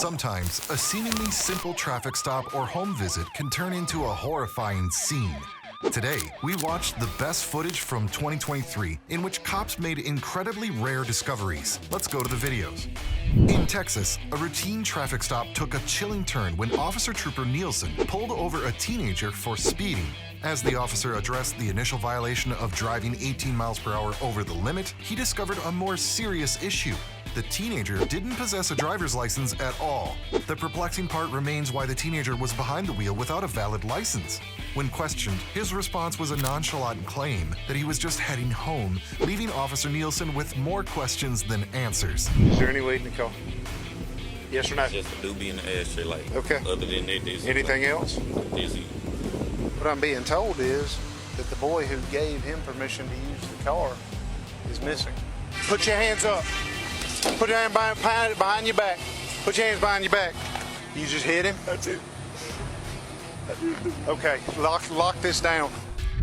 Sometimes, a seemingly simple traffic stop or home visit can turn into a horrifying scene. Today, we watched the best footage from 2023 in which cops made incredibly rare discoveries. Let's go to the videos. In Texas, a routine traffic stop took a chilling turn when Officer Trooper Nielsen pulled over a teenager for speeding. As the officer addressed the initial violation of driving 18 miles per hour over the limit, he discovered a more serious issue. The teenager didn't possess a driver's license at all. The perplexing part remains why the teenager was behind the wheel without a valid license. When questioned, his response was a nonchalant claim that he was just heading home, leaving Officer Nielsen with more questions than answers. Is there any weed in the car? Yes or no? Just a doobie in the ashtray, like. Okay. Other than that, this Anything like, else? Dizzy. What I'm being told is that the boy who gave him permission to use the car is missing. Put your hands up. Put your hand behind your back. Put your hands behind your back. You just hit him? That's it. Okay, lock this down.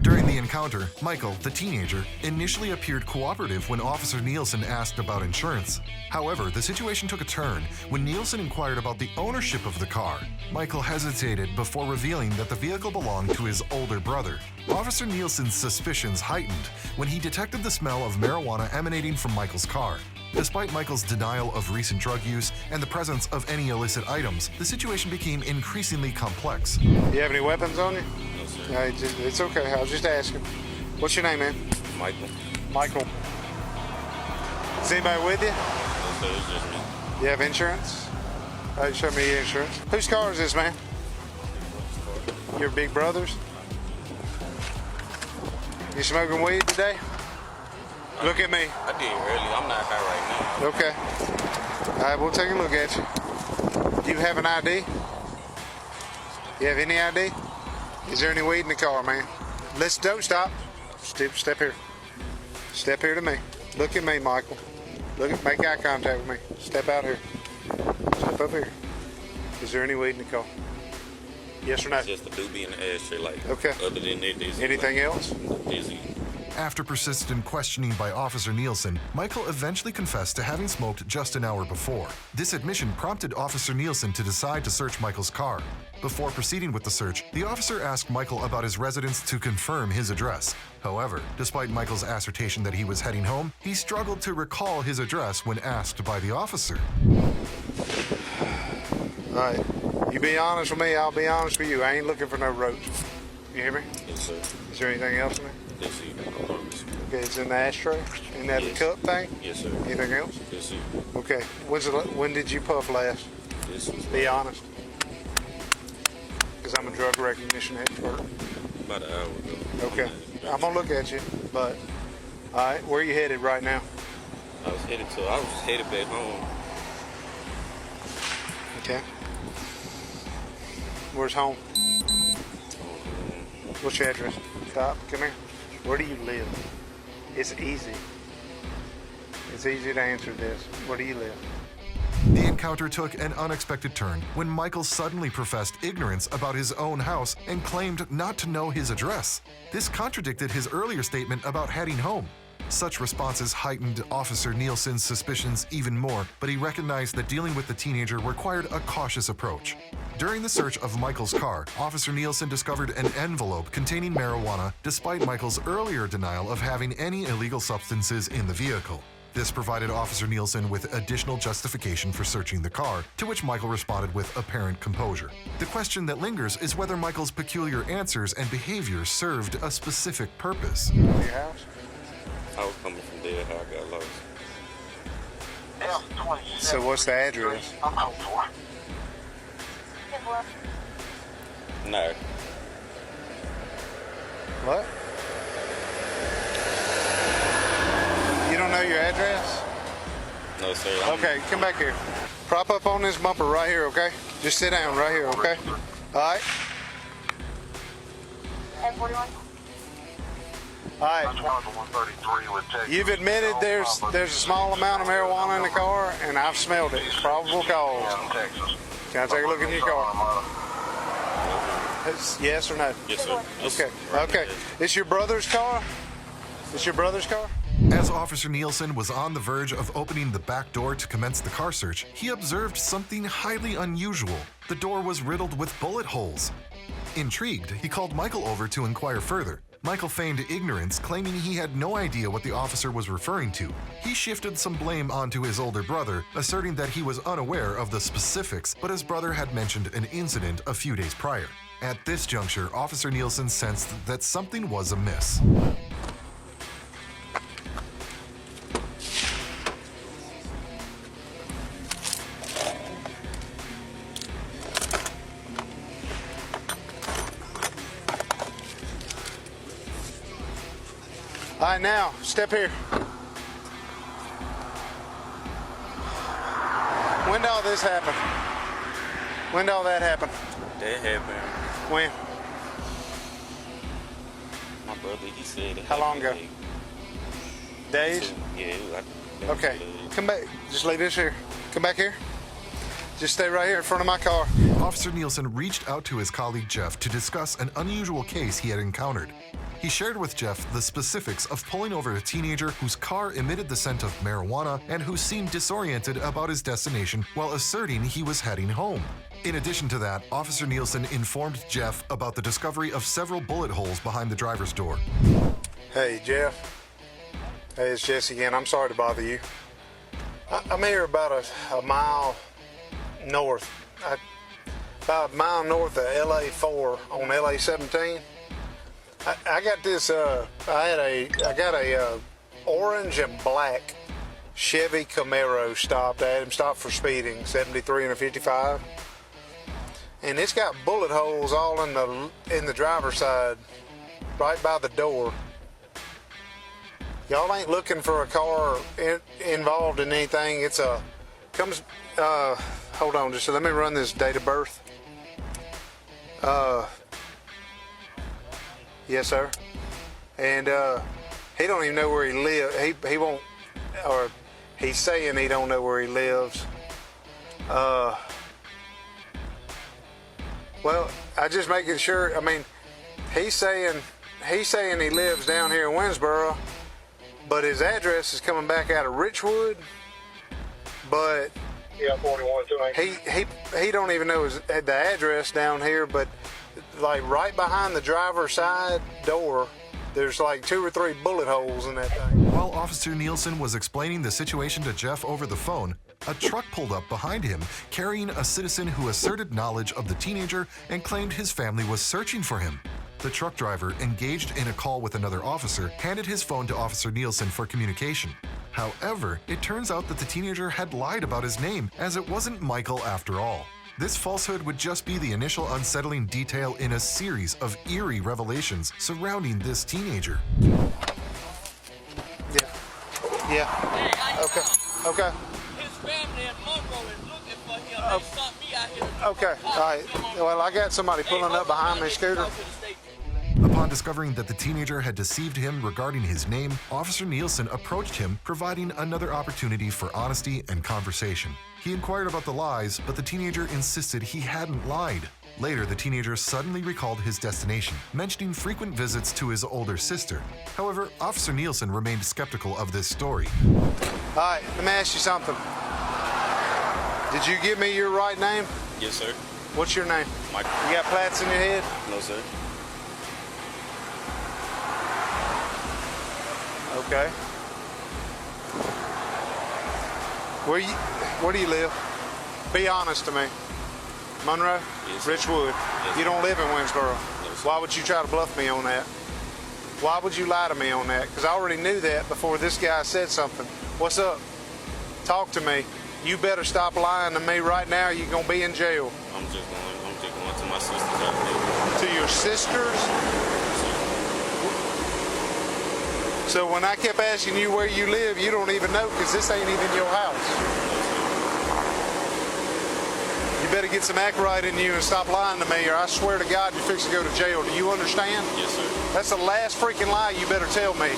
During the encounter, Michael, the teenager, initially appeared cooperative when Officer Nielsen asked about insurance. However, the situation took a turn when Nielsen inquired about the ownership of the car. Michael hesitated before revealing that the vehicle belonged to his older brother. Officer Nielsen's suspicions heightened when he detected the smell of marijuana emanating from Michael's car. Despite Michael's denial of recent drug use and the presence of any illicit items, the situation became increasingly complex. You have any weapons on you? No, sir. No, it's okay. I was just asking. What's your name, man? Michael. Michael. Is anybody with you? No, sir, it's just me. You have insurance? Show me your insurance. Whose car is this, man? Your big brother's? You smoking weed today? Look at me. I did early. I'm not high right now. Okay. All right, we'll take a look at you. Do you have an ID? You have any ID? Is there any weed in the car, man? Don't stop. Step here. Step here to me. Look at me, Michael. Make eye contact with me. Step out here. Step up here. Is there any weed in the car? Yes or no? Just a doobie in the ashtray, like. Okay. Other than that, this Anything like, else? Dizzy. After persistent questioning by Officer Nielsen, Michael eventually confessed to having smoked just an hour before. This admission prompted Officer Nielsen to decide to search Michael's car. Before proceeding with the search, the officer asked Michael about his residence to confirm his address. However, despite Michael's assertion that he was heading home, he struggled to recall his address when asked by the officer. All right. You be honest with me, I'll be honest with you. I ain't looking for no roach. You hear me? Yes, sir. Is there anything else in there? Dizzy. Okay, it's in the ashtray? In that Yes. cup thing? Yes, sir. Anything else? Dizzy. Okay. When did you puff last? This was Be honest. Because I'm a drug recognition expert. about an hour ago. Okay. I'm going to look at you, but... All right, where are you headed right now? I was headed back home. Okay. Where's home? What's your address? Stop. Come here. Where do you live? It's easy. It's easy to answer this. Where do you live? The encounter took an unexpected turn when Michael suddenly professed ignorance about his own house and claimed not to know his address. This contradicted his earlier statement about heading home. Such responses heightened Officer Nielsen's suspicions even more, but he recognized that dealing with the teenager required a cautious approach. During the search of Michael's car, Officer Nielsen discovered an envelope containing marijuana despite Michael's earlier denial of having any illegal substances in the vehicle. This provided Officer Nielsen with additional justification for searching the car, to which Michael responded with apparent composure. The question that lingers is whether Michael's peculiar answers and behavior served a specific purpose. Your house? I was coming from there, how I got lost. So what's the address? No. What? You don't know your address? No, sir. Okay, come back here. Prop up on this bumper right here, okay? Just sit down right here, okay? All right? 1041. All right. You've admitted there's a small amount of marijuana in the car, and I've smelled it. It's probable cause. Can I take a look in your car? Yes or no? Yes, sir. Okay. Okay. It's your brother's car? It's your brother's car? As Officer Nielsen was on the verge of opening the back door to commence the car search, he observed something highly unusual. The door was riddled with bullet holes. Intrigued, he called Michael over to inquire further. Michael feigned ignorance, claiming he had no idea what the officer was referring to. He shifted some blame onto his older brother, asserting that he was unaware of the specifics, but his brother had mentioned an incident a few days prior. At this juncture, Officer Nielsen sensed that something was amiss. All right, now, step here. When did all this happen? When did all that happen? That happened. When? My brother, he said it How long ago? happened, Days? Yeah, it was like Okay, come back. Just leave this here. Come back here. Just stay right here in front of my car. Officer Nielsen reached out to his colleague Jeff to discuss an unusual case he had encountered. He shared with Jeff the specifics of pulling over a teenager whose car emitted the scent of marijuana and who seemed disoriented about his destination while asserting he was heading home. In addition to that, Officer Nielsen informed Jeff about the discovery of several bullet holes behind the driver's door. Hey, Jeff. Hey, it's Jesse again. I'm sorry to bother you. I'm here about a mile north. About a mile north of LA 4 on LA 17. I got this. I got a orange and black Chevy Camaro stopped. I had him stopped for speeding, 73 and a 55, and it's got bullet holes all in the driver's side, right by the door. Y'all ain't looking for a car involved in anything. It's a comes. Hold on, just let me run this date of birth. Yes, sir. And he don't even know where he lives. He won't, or he's saying he don't know where he lives. Well, I just making sure. I mean, he's saying he lives down here in Winsboro, but his address is coming back out of Richwood. But Yeah, 41 too. he don't even know the address down here, but like right behind the driver's side door, there's like 2 or 3 bullet holes in that thing. While Officer Nielsen was explaining the situation to Jeff over the phone, a truck pulled up behind him, carrying a citizen who asserted knowledge of the teenager and claimed his family was searching for him. The truck driver, engaged in a call with another officer, handed his phone to Officer Nielsen for communication. However, it turns out that the teenager had lied about his name, as it wasn't Michael after all. This falsehood would just be the initial unsettling detail in a series of eerie revelations surrounding this teenager. Yeah. Okay. His family in Monroe is looking for him. They stopped me out here. Okay. All right. Well, I got somebody pulling up behind my scooter. Upon discovering that the teenager had deceived him regarding his name, Officer Nielsen approached him, providing another opportunity for honesty and conversation. He inquired about the lies, but the teenager insisted he hadn't lied. Later, the teenager suddenly recalled his destination, mentioning frequent visits to his older sister. However, Officer Nielsen remained skeptical of this story. All right. Let me ask you something. Did you give me your right name? Yes, sir. What's your name? Michael. You got plaits in your head? No, sir. Okay. Where do you live? Be honest to me. Monroe? Yes, sir. Richwood? Yes, You sir. don't live in Winsboro. No, sir. Why would you try to bluff me on that? Why would you lie to me on that? Because I already knew that before this guy said something. What's up? Talk to me. You better stop lying to me right now. You're going to be in jail. I'm just going to my sister's house. To your sisters? So when I kept asking you where you live, you don't even know because this ain't even your house. You better get some act right in you and stop lying to me, or I swear to God you're fixing to go to jail. Do you understand? Yes, sir. That's the last freaking lie you better tell me.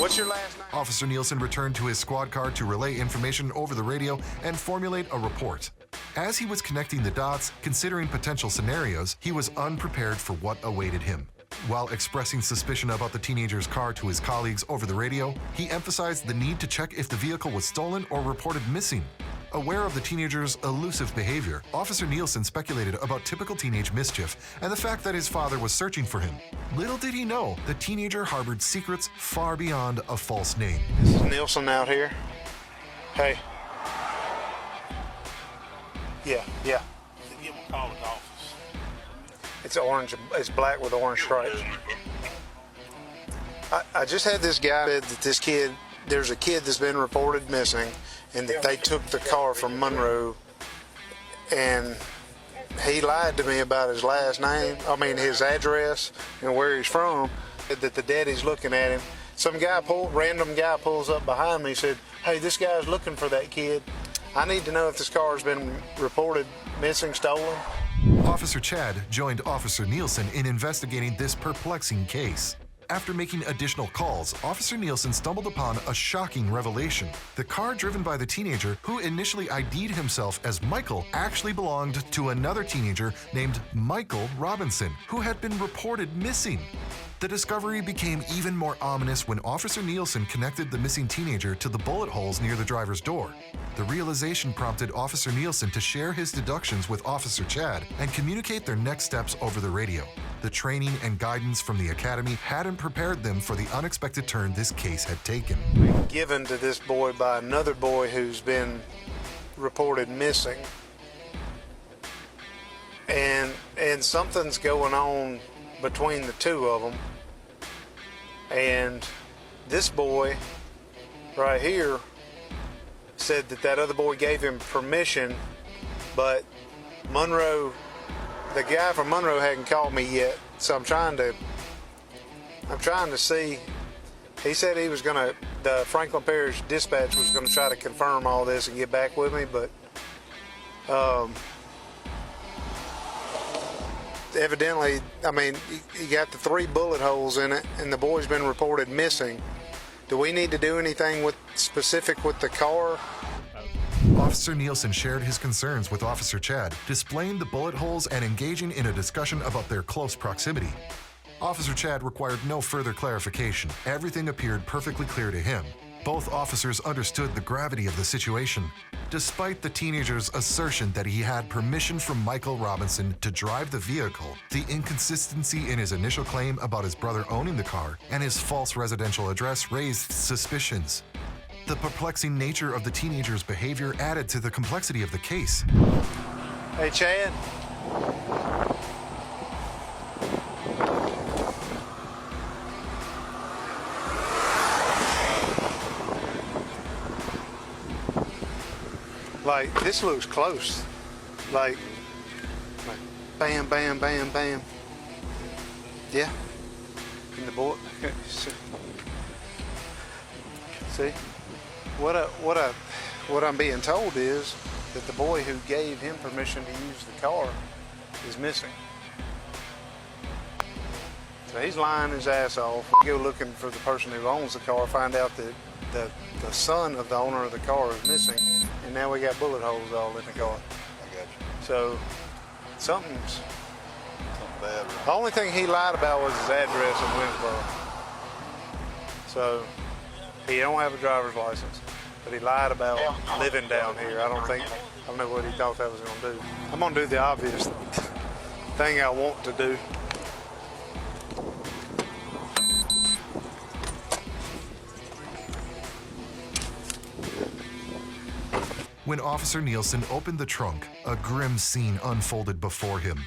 What's your last name? Officer Nielsen returned to his squad car to relay information over the radio and formulate a report. As he was connecting the dots, considering potential scenarios, he was unprepared for what awaited him. While expressing suspicion about the teenager's car to his colleagues over the radio, he emphasized the need to check if the vehicle was stolen or reported missing. Aware of the teenager's elusive behavior, Officer Nielsen speculated about typical teenage mischief and the fact that his father was searching for him. Little did he know the teenager harbored secrets far beyond a false name. This is Nielsen out here. Hey. Yeah. Give him a call at the office. It's orange. It's black with orange stripes. I just had this guy said that there's a kid that's been reported missing, and that they took the car from Monroe, and he lied to me about his last name, his address and where he's from, that the daddy's looking at him. Random guy pulls up behind me, said, hey, this guy's looking for that kid. I need to know if this car's been reported missing, stolen. Officer Chad joined Officer Nielsen in investigating this perplexing case. After making additional calls, Officer Nielsen stumbled upon a shocking revelation. The car driven by the teenager, who initially ID'd himself as Michael, actually belonged to another teenager named Michael Robinson, who had been reported missing. The discovery became even more ominous when Officer Nielsen connected the missing teenager to the bullet holes near the driver's door. The realization prompted Officer Nielsen to share his deductions with Officer Chad and communicate their next steps over the radio. The training and guidance from the academy hadn't prepared them for the unexpected turn this case had taken. Given to this boy by another boy who's been reported missing. And something's going on between the two of them. And this boy right here said that other boy gave him permission, but the guy from Monroe hadn't called me yet, so I'm trying to see. He said the Franklin Parish Dispatch was gonna try to confirm all this and get back with me, but evidently, you got the 3 bullet holes in it, and the boy's been reported missing. Do we need to do anything specific with the car? Officer Nielsen shared his concerns with Officer Chad, displaying the bullet holes and engaging in a discussion about their close proximity. Officer Chad required no further clarification. Everything appeared perfectly clear to him. Both officers understood the gravity of the situation. Despite the teenager's assertion that he had permission from Michael Robinson to drive the vehicle, the inconsistency in his initial claim about his brother owning the car and his false residential address raised suspicions. The perplexing nature of the teenager's behavior added to the complexity of the case. Hey, Chad. Like, this looks close. Like bam, bam, bam, bam. Yeah. And the boy. See? What I'm being told is that the boy who gave him permission to use the car is missing. So he's lying his ass off. We go looking for the person who owns the car, find out that the son of the owner of the car is missing, and now we got bullet holes all in the car. I got you. So something's Bad. the only thing he lied about was his address in Winsboro. So he don't have a driver's license, but he lied about living down here. I don't know what he thought that was gonna do. I'm gonna do the obvious thing I want to do. When Officer Nielsen opened the trunk, a grim scene unfolded before him.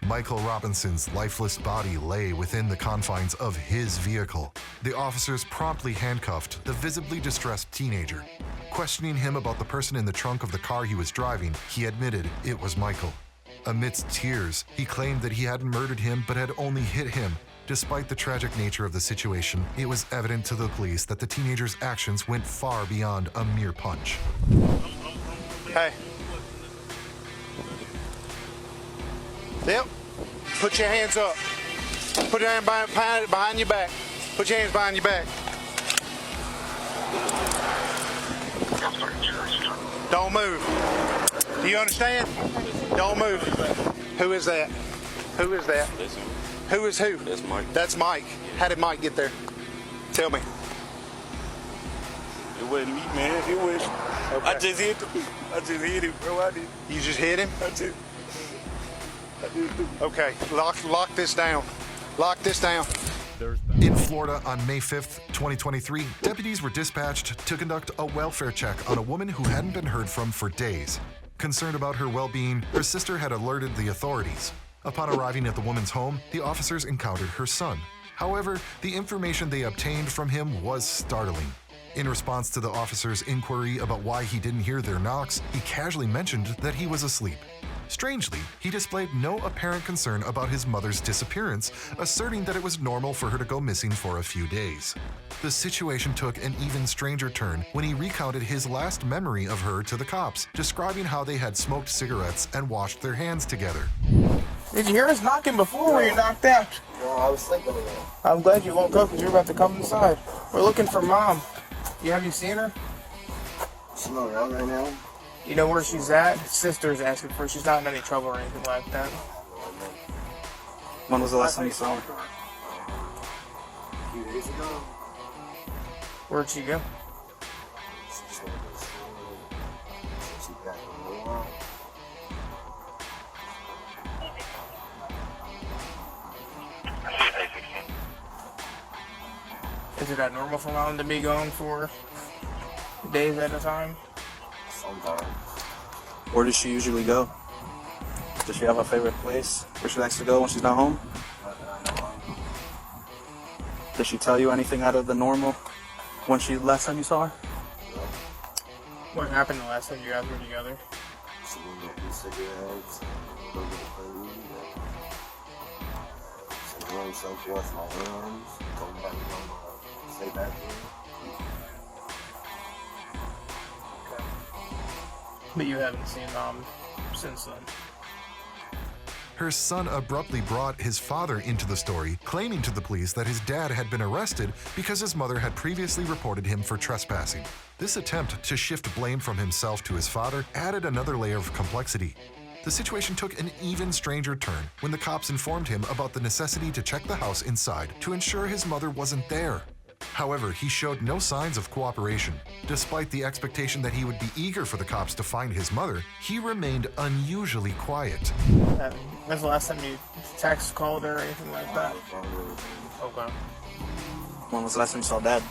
Michael Robinson's lifeless body lay within the confines of his vehicle. The officers promptly handcuffed the visibly distressed teenager. Questioning him about the person in the trunk of the car he was driving, he admitted it was Michael. Amidst tears, he claimed that he hadn't murdered him but had only hit him. Despite the tragic nature of the situation, it was evident to the police that the teenager's actions went far beyond a mere punch. Hey. Yep. Put your hands up. Put your hand behind your back. Put your hands behind your back. Don't move. Do you understand? Don't move. Who is that? Who is that? Listen. Who is who? That's Mike. That's Mike. How did Mike get there? Tell me. It wasn't me, man. It was. Okay. I just hit him, bro. I did. You just hit him? I did. Okay. Lock this down. Lock this down. In Florida on May 5th, 2023, deputies were dispatched to conduct a welfare check on a woman who hadn't been heard from for days. Concerned about her well-being, her sister had alerted the authorities. Upon arriving at the woman's home, the officers encountered her son. However, the information they obtained from him was startling. In response to the officer's inquiry about why he didn't hear their knocks, he casually mentioned that he was asleep. Strangely, he displayed no apparent concern about his mother's disappearance, asserting that it was normal for her to go missing for a few days. The situation took an even stranger turn when he recounted his last memory of her to the cops, describing how they had smoked cigarettes and washed their hands together. Did you hear us knocking before we were knocked out? No, I was sleeping again. I'm glad you woke up because you're about to come inside. We're looking for Mom. Have you seen her? She's not around right now. You know where she's at? His sister's asking for her. She's not in any trouble or anything like that. When was the last time you saw her? A few days ago. Where'd she go? She's going to go to school. She's back in a little while. Is it that normal for Mom to be gone for days at a time? Sometimes. Where does she usually go? Does she have a favorite place where she likes to go when she's not home? Did she tell you anything out of the normal when last time you saw her? What happened the last time you guys were together? She would go do cigarettes, go get a food. She runs so forth my hands. Told me how to stay back here. But you haven't seen Mom since then. Her son abruptly brought his father into the story, claiming to the police that his dad had been arrested because his mother had previously reported him for trespassing. This attempt to shift blame from himself to his father added another layer of complexity. The situation took an even stranger turn when the cops informed him about the necessity to check the house inside to ensure his mother wasn't there. However, he showed no signs of cooperation. Despite the expectation that he would be eager for the cops to find his mother, he remained unusually quiet. When's the last time you text, called her, or anything like that? Okay. When was the last time you saw Dad?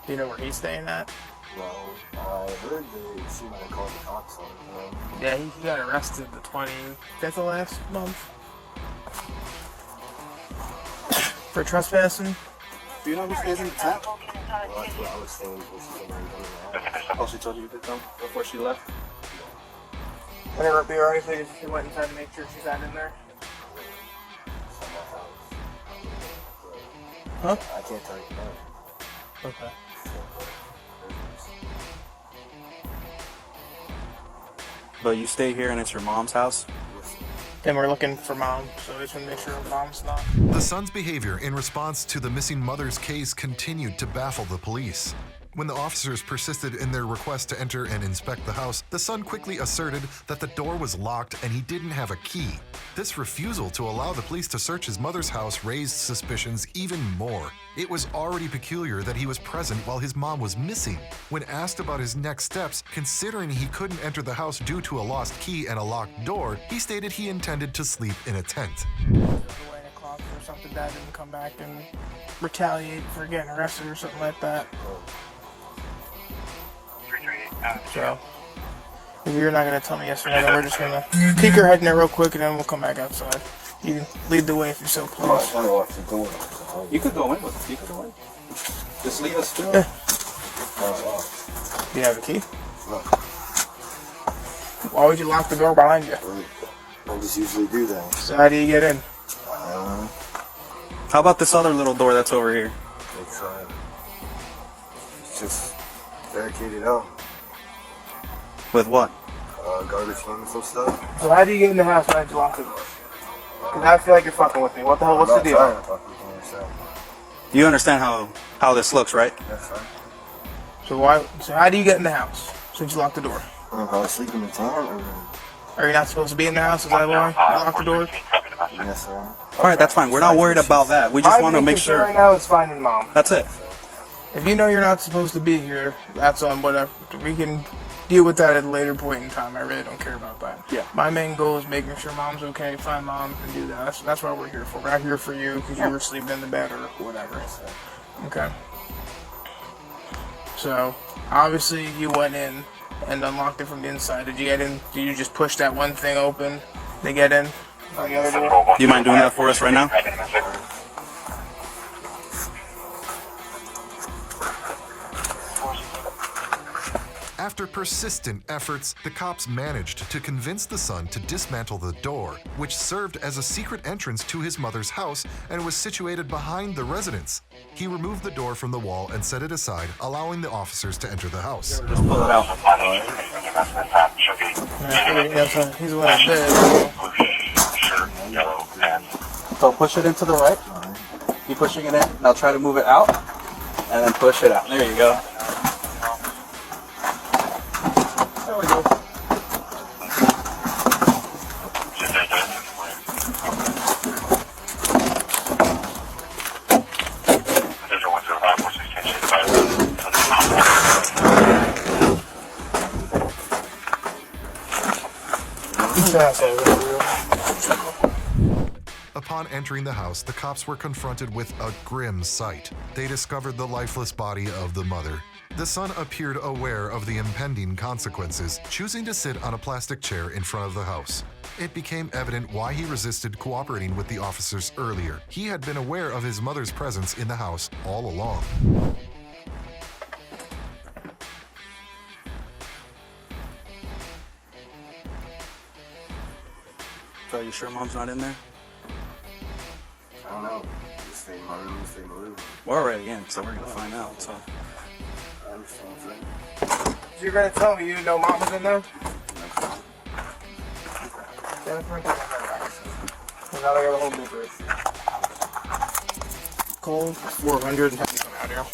Do you know where he's staying at? Well, I heard that she might have called the cops on him. Yeah, he got arrested the 25th of last month. For trespassing. Do you know who stays in the tent? Well, that's what I was saying. She's in the house. Oh, she told you to come before she left? Whenever it be alright if you went inside to make sure she's not in there. It's in my house. Huh? I can't tell you that. Okay. But you stay here and it's your mom's house? And we're looking for Mom, so we just want to make sure Mom's not. The son's behavior in response to the missing mother's case continued to baffle the police. When the officers persisted in their request to enter and inspect the house, the son quickly asserted that the door was locked and he didn't have a key. This refusal to allow the police to search his mother's house raised suspicions even more. It was already peculiar that he was present while his mom was missing. When asked about his next steps, considering he couldn't enter the house due to a lost key and a locked door, he stated he intended to sleep in a tent. Away a clock or something, Dad didn't come back and retaliate for getting arrested or something like that. So, if you're not going to tell me yes or no, then we're just going to peek our head in there real quick and then we'll come back outside. You can lead the way if you're so I please. don't know what to do. You could go in with us. You could go in. Just leave us still. Do you have a key? Why would you lock the door behind you? I just usually do that. So how do you get in? How about this other little door that's over here? It's just barricaded out. With what? Garbage cans and stuff. So how do you get in the house when you lock the door? Because I feel like you're fucking with me. What the hell? What's the deal? You understand how this looks, right? That's fine. So how do you get in the house since you locked the door? I'm probably sleeping in the tent or... Are you not supposed to be in the house? Is that why? Lock the door? Yes, sir. All right, that's fine. We're not worried about that. We just want to make sure. Right now it's finding mom. That's it. If you know you're not supposed to be here, that's on whatever. We can deal with that at a later point in time. I really don't care about that. Yeah. My main goal is making sure mom's okay, find mom, and do that. That's what we're here for. We're not here for you because you were sleeping in the bed or whatever. Okay. So, obviously, you went in and unlocked it from the inside. Did you get in? Did you just push that one thing open to get in? On the other door? Do you mind doing that for us right now? After persistent efforts, the cops managed to convince the son to dismantle the door, which served as a secret entrance to his mother's house and was situated behind the residence. He removed the door from the wall and set it aside, allowing the officers to enter the house. Just pull it out. He's the one that did. So push it into the right. Keep pushing it in. Now try to move it out, and then push it out. There you go. There we go. Upon entering the house, the cops were confronted with a grim sight. They discovered the lifeless body of the mother. The son appeared aware of the impending consequences, choosing to sit on a plastic chair in front of the house. It became evident why he resisted cooperating with the officers earlier. He had been aware of his mother's presence in the house all along. So are you sure mom's not in there? I don't know. Just stay in my room, stay in my room. We're already in, so we're gonna find out. So I understand what you're saying. You're gonna tell me you didn't know mom was in there? Now I got a whole big Cold 400 and have you come out here.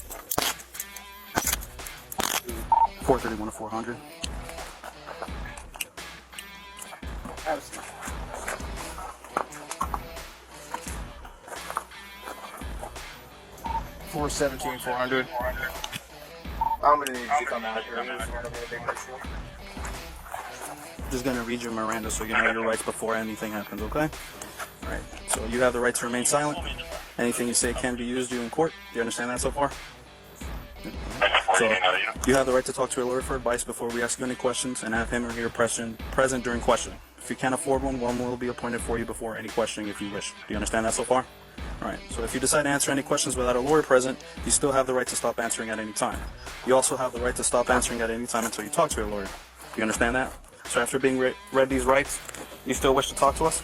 431 to 400. 417, 400. I'm gonna need you to come out here. Just gonna read your Miranda so you know your rights before anything happens, okay? Alright, so you have the right to remain silent. Anything you say can be used you in court. Do you understand that so far? So, you have the right to talk to a lawyer for advice before we ask you any questions and have him or her present during questioning. If you can't afford one will be appointed for you before any questioning if you wish. Do you understand that so far? Alright, so if you decide to answer any questions without a lawyer present, you still have the right to stop answering at any time. You also have the right to stop answering at any time until you talk to a lawyer. Do you understand that? So after being read these rights, you still wish to talk to us?